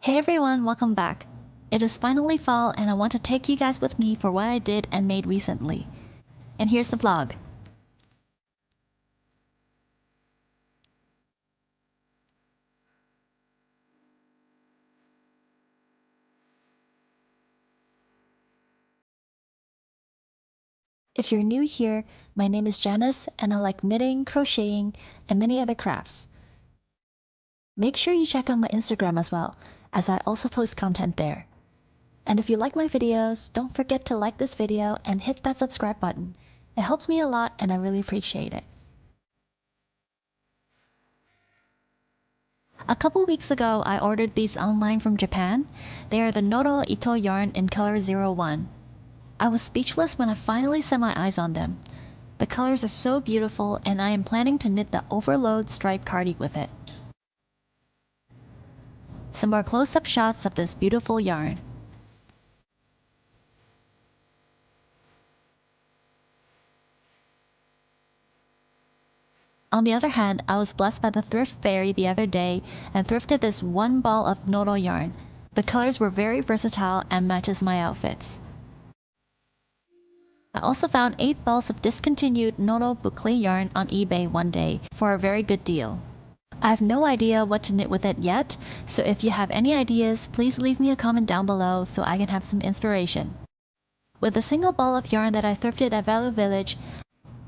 Hey everyone, welcome back. It is finally fall and I want to take you guys with me for what I did and made recently. And here's the vlog. If you're new here, my name is Janice and I like knitting, crocheting, and many other crafts. Make sure you check out my Instagram as well, as I also post content there. And if you like my videos, don't forget to like this video and hit that subscribe button. It helps me a lot and I really appreciate it. A couple weeks ago, I ordered these online from Japan. They are the NORO ITO yarn in color 01. I was speechless when I finally set my eyes on them. The colors are so beautiful and I am planning to knit the overload striped cardi with it. Some more close-up shots of this beautiful yarn. On the other hand, I was blessed by the thrift fairy the other day and thrifted this one ball of NORO yarn. The colors were very versatile and matches my outfits. I also found 8 balls of discontinued NORO boucle yarn on eBay one day for a very good deal. I have no idea what to knit with it yet, so if you have any ideas, please leave me a comment down below so I can have some inspiration. With a single ball of yarn that I thrifted at Value Village,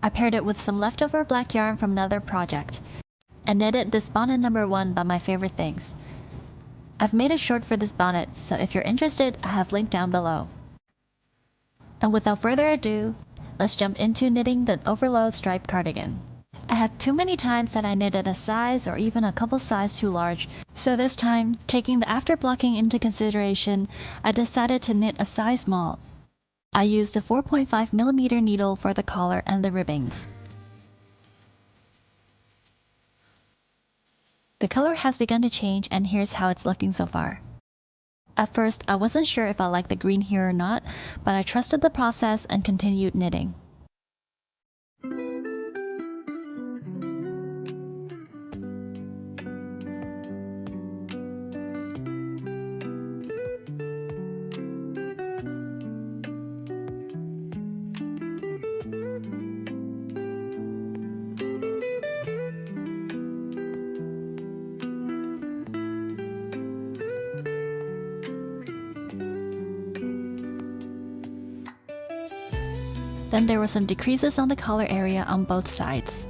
I paired it with some leftover black yarn from another project, and knitted this bonnet number 1 by my favorite things. I've made a short for this bonnet, so if you're interested, I have linked down below. And without further ado, let's jump into knitting the overload striped cardigan. I had too many times that I knitted a size or even a couple sizes too large, so this time, taking the after blocking into consideration, I decided to knit a size small. I used a 4.5mm needle for the collar and the ribbings. The color has begun to change and here's how it's looking so far. At first, I wasn't sure if I liked the green here or not, but I trusted the process and continued knitting. Then there were some decreases on the collar area on both sides.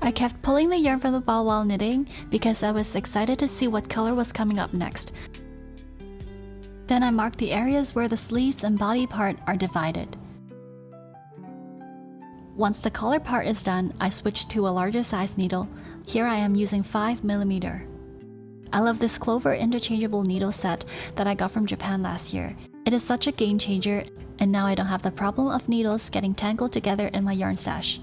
I kept pulling the yarn from the ball while knitting because I was excited to see what color was coming up next. Then I marked the areas where the sleeves and body part are divided. Once the collar part is done, I switched to a larger size needle. Here I am using 5mm. I love this clover interchangeable needle set that I got from Japan last year. It is such a game changer, and now I don't have the problem of needles getting tangled together in my yarn stash.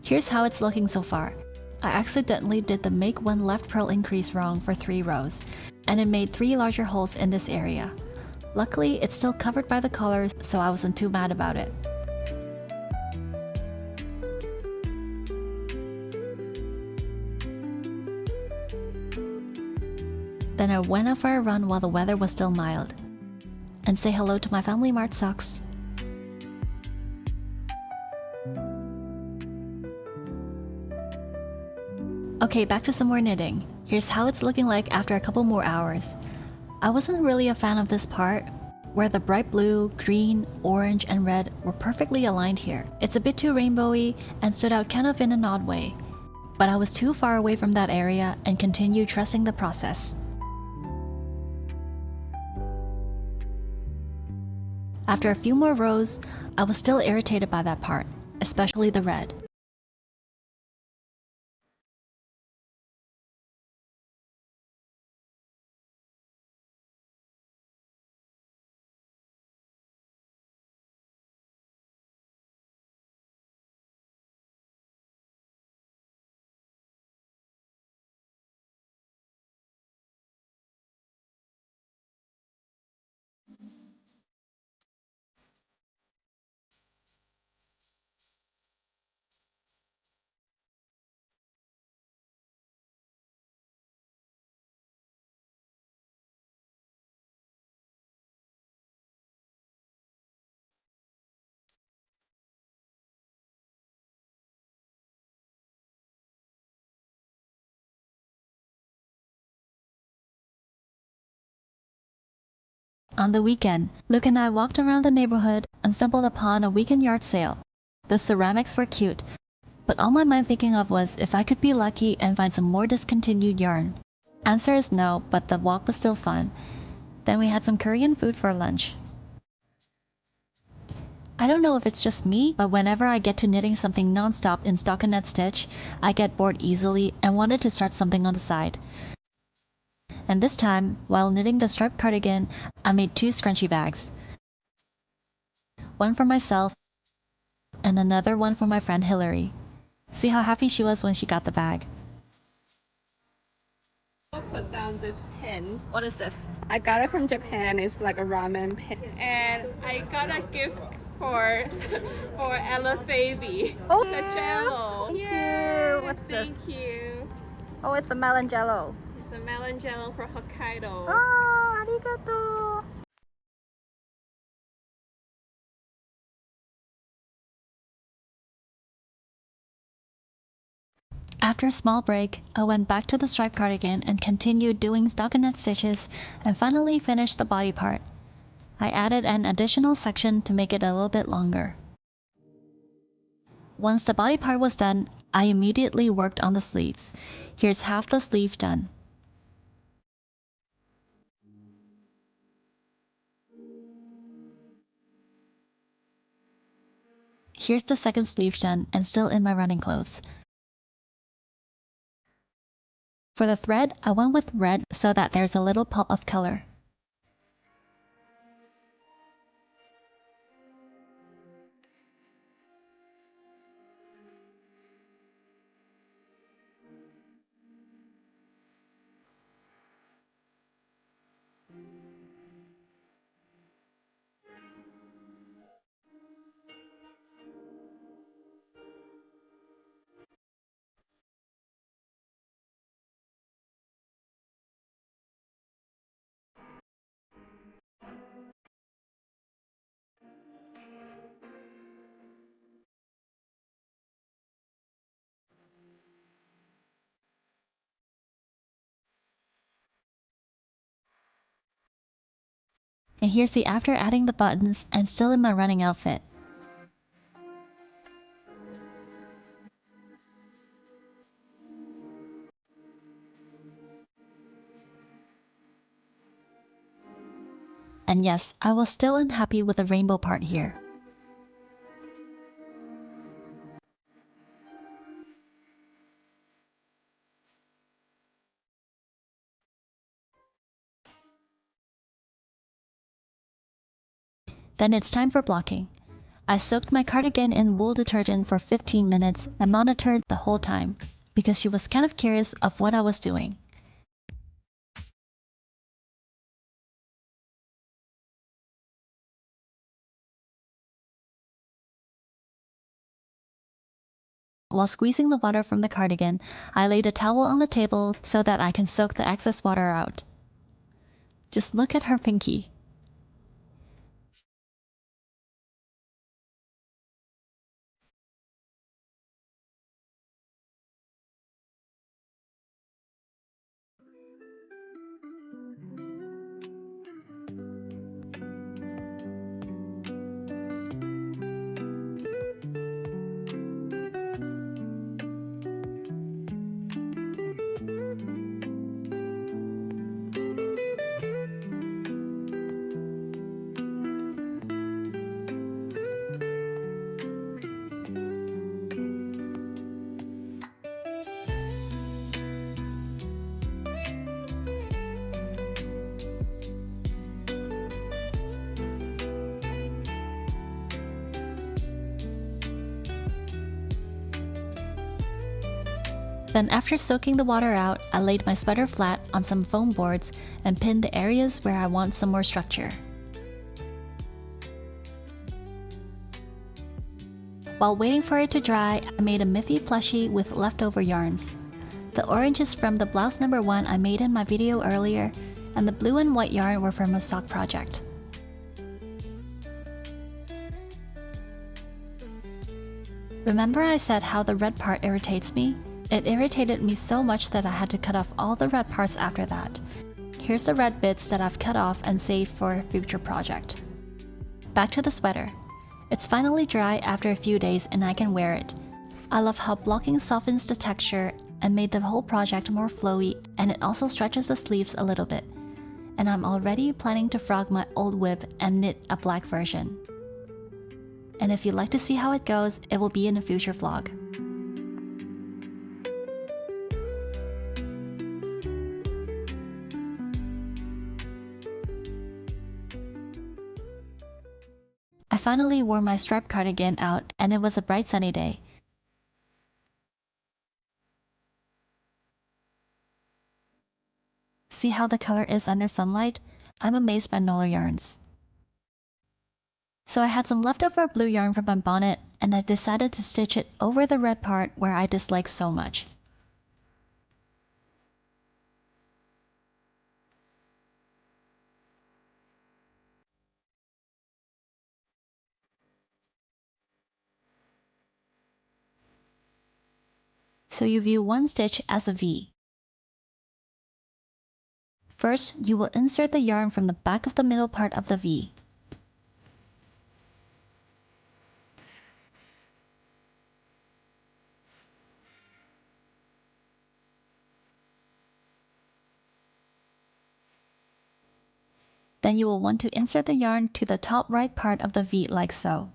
Here's how it's looking so far. I accidentally did the make one left purl increase wrong for 3 rows, and it made 3 larger holes in this area. Luckily, it's still covered by the colors, so I wasn't too mad about it. Then I went out for a run while the weather was still mild. And say hello to my Family Mart socks. Okay, back to some more knitting. Here's how it's looking like after a couple more hours. I wasn't really a fan of this part, where the bright blue, green, orange, and red were perfectly aligned here. It's a bit too rainbowy and stood out kind of in an odd way. But I was too far away from that area and continued trusting the process. After a few more rows, I was still irritated by that part, especially the red. On the weekend, Luke and I walked around the neighborhood and stumbled upon a weekend yard sale. The ceramics were cute, but all my mind thinking of was if I could be lucky and find some more discontinued yarn. Answer is no, but the walk was still fun. Then we had some Korean food for lunch. I don't know if it's just me, but whenever I get to knitting something non-stop in stockinette stitch, I get bored easily and wanted to start something on the side. And this time, while knitting the striped cardigan, I made 2 scrunchie bags. One for myself and another one for my friend Hillary. See how happy she was when she got the bag. I'll put down this pen. What is this? I got it from Japan. It's like a ramen pen. And I got a gift for Ella baby. Oh, it's a jello. Thank Yay, you. What's this? Thank you. Oh, it's a melon jello. It's a melon jello for Hokkaido. Oh, arigato. After a small break, I went back to the striped cardigan and continued doing stockinette stitches and finally finished the body part. I added an additional section to make it a little bit longer. Once the body part was done, I immediately worked on the sleeves. Here's half the sleeve done. Here's the second sleeve done and still in my running clothes. For the thread, I went with red so that there's a little pop of color. And here's the after adding the buttons and still in my running outfit. And yes, I was still unhappy with the rainbow part here. Then it's time for blocking. I soaked my cardigan in wool detergent for 15 minutes and monitored the whole time, because she was kind of curious of what I was doing. While squeezing the water from the cardigan, I laid a towel on the table so that I can soak the excess water out. Just look at her pinky. Then after soaking the water out, I laid my sweater flat on some foam boards and pinned the areas where I want some more structure. While waiting for it to dry, I made a miffy plushie with leftover yarns. The orange is from the blouse number 1 I made in my video earlier, and the blue and white yarn were from a sock project. Remember I said how the red part irritates me? It irritated me so much that I had to cut off all the red parts after that. Here's the red bits that I've cut off and saved for a future project. Back to the sweater. It's finally dry after a few days and I can wear it. I love how blocking softens the texture and made the whole project more flowy, and it also stretches the sleeves a little bit. And I'm already planning to frog my old whip and knit a black version. And if you'd like to see how it goes, it will be in a future vlog. I finally wore my striped cardigan out and it was a bright sunny day. See how the color is under sunlight? I'm amazed by NORO yarns. So I had some leftover blue yarn from my bonnet and I decided to stitch it over the red part where I dislike so much. So you view one stitch as a V. First, you will insert the yarn from the back of the middle part of the V. Then you will want to insert the yarn to the top right part of the V like so.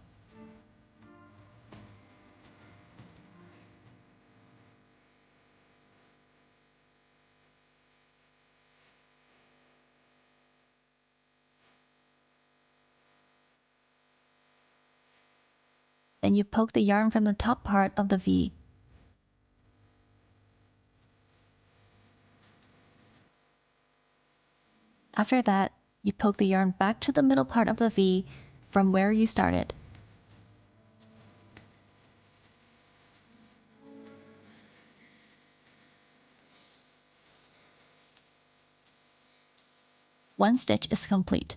Then you poke the yarn from the top part of the V. After that, you poke the yarn back to the middle part of the V from where you started. One stitch is complete.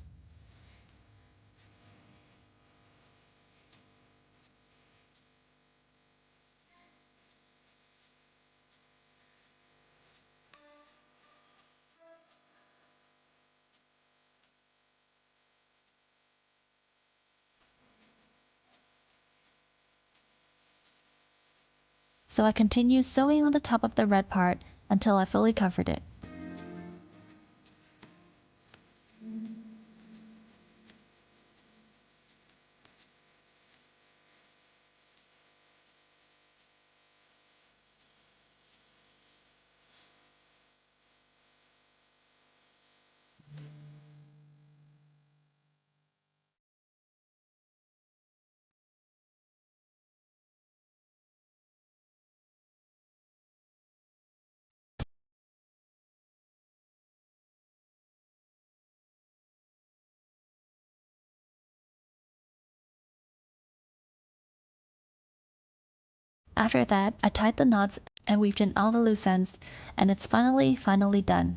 So I continue sewing on the top of the red part until I fully covered it. After that, I tied the knots and weaved in all the loose ends, and it's finally done.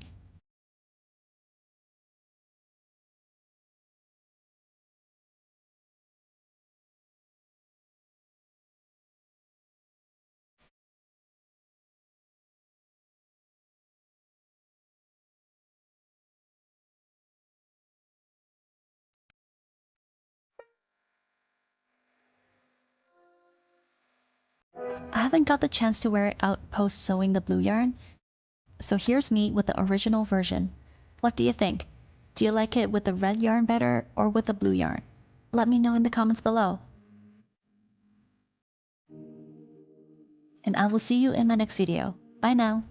I haven't got the chance to wear it out post sewing the blue yarn, so here's me with the original version. What do you think? Do you like it with the red yarn better or with the blue yarn? Let me know in the comments below. And I will see you in my next video. Bye now!